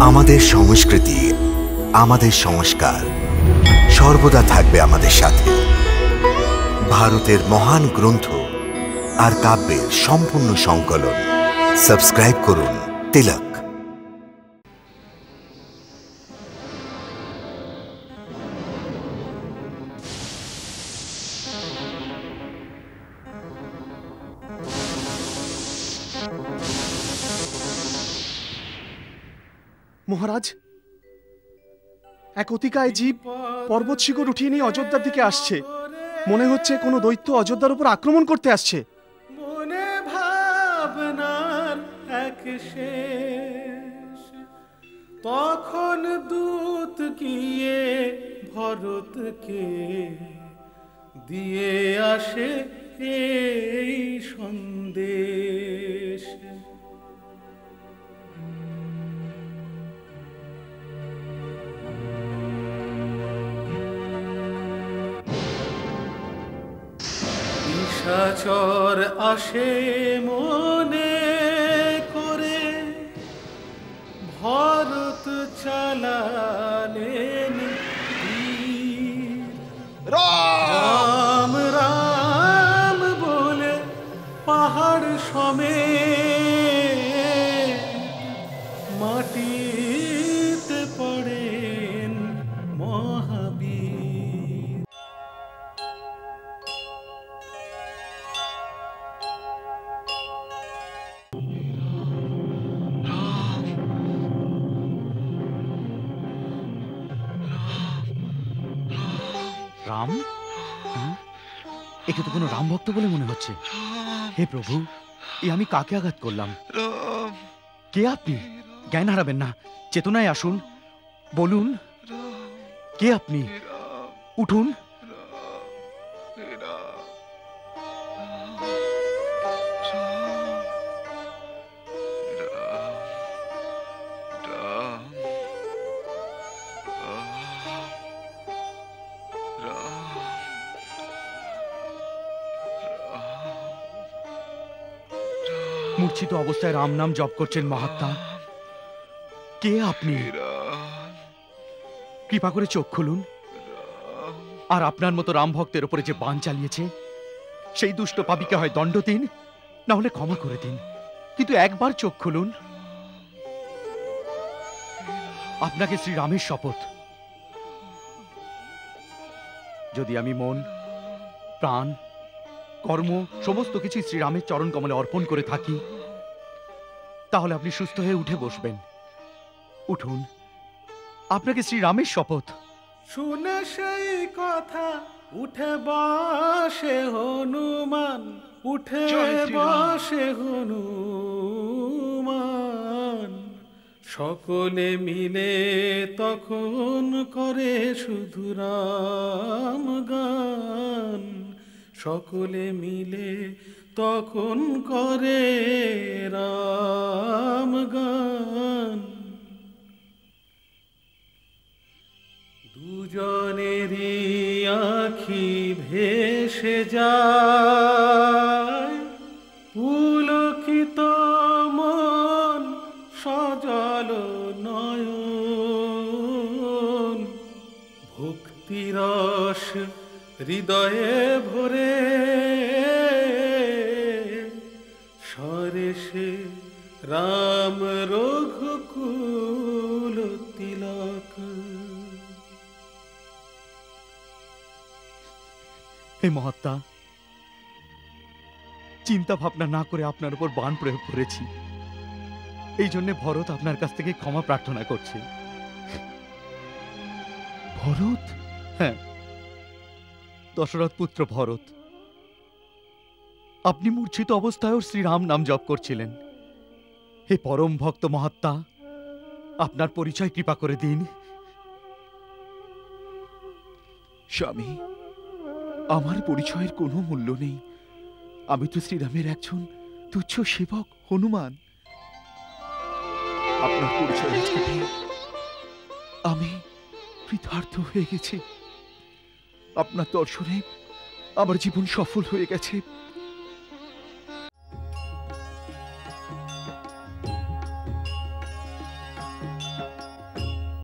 আমাদের সংস্কৃতি, আমাদের সংস্কার সর্বদা থাকবে আমাদের সাথে। ভারতের মহান গ্রন্থ আর কাব্যের সম্পূর্ণ সংকলন। সাবস্ক্রাইব করুন তিলক। মহারাজ, এক অতিকায় জীব পর্বত শিখর উঠিয়ে নিয়ে অযোধ্যার দিকে আসছে। মনে হচ্ছে কোনো দৈত্য অযোধ্যার উপর আক্রমণ করতে আসছে। মনে ভাবনার এক শেষ, তখন দূত গিয়ে ভরতকে দিয়ে আসে এই সন্দেশ। নিশাচর আসে মনে করে, ভরত চালালেন রাম রাম বলে পাহাড় সমেত মাটিতে পড়েন মহাবীর। রাম? একে তো কোনো রাম ভক্ত বলে মনে হচ্ছে। হে প্রভু, এ আমি কাকে আঘাত করলাম? কে আপনি? জ্ঞান হারাবেন না, চেতনায় আসুন, বলুন কে আপনি? উঠুন। মূর্ছিত অবস্থায় রাম নাম জপ করছেন মহাত্মা। কে আপনি? কৃপা করে চোখ খুলুন। আর আপনার মতো রাম ভক্তের উপরে যে বাণ চালিয়েছে সেই দুষ্ট পাপীকে হয় দণ্ড দিন, না হলে ক্ষমা করে দিন, কিন্তু একবার চোখ খুলুন। আপনাকে শ্রীরামের শপথ, যদি আমি মন, প্রাণ, কর্ম সমস্ত কিছু শ্রীরামের চরণ কমলে অর্পণ করে থাকি, তাহলে আপনি সুস্থ হয়ে উঠে বসবেন। উঠুন, আপনাকে শ্রীরামের শপথ। শুনে সেই কথা উঠে বসে হনুমান, উঠে বসে হনুমান। সকলে মিলে তখন করে শুধু রাম গান। সকলে মিলে তখন করে রাম গান। দুজনেরই আঁখি ভেসে যায়, পুলকিত মন সজল নয়ন। ভক্তিরস হৃদয়ে ভরে সরেশে রাম রঘুকুল তিলক। হে মহাত্মা, চিন্তা ভাবনা না করে আপনার উপর বাণ প্রয়োগ করেছি, এই জন্য ভরত আপনার কাছ থেকে ক্ষমা প্রার্থনা করছে। ভরত? হ্যাঁ, দশরথ পুত্র ভরত। আপনি মূর্ছিত অবস্থায় শ্রীরাম নাম জপ করছিলেন। হে পরম ভক্ত মহাত্মা, আপনার পরিচয় কৃপা করে দিন। স্বামী, আমার পরিচয়ের কোনো মূল্য নেই। আমি তো শ্রীরামের একজন তুচ্ছ সেবক হনুমান। আপনার পরিচয় আজকে পেয়ে আমি কৃতার্থ হয়ে গেছি। আপনার দর্শনে আমার জীবন সফল হয়ে গেছে।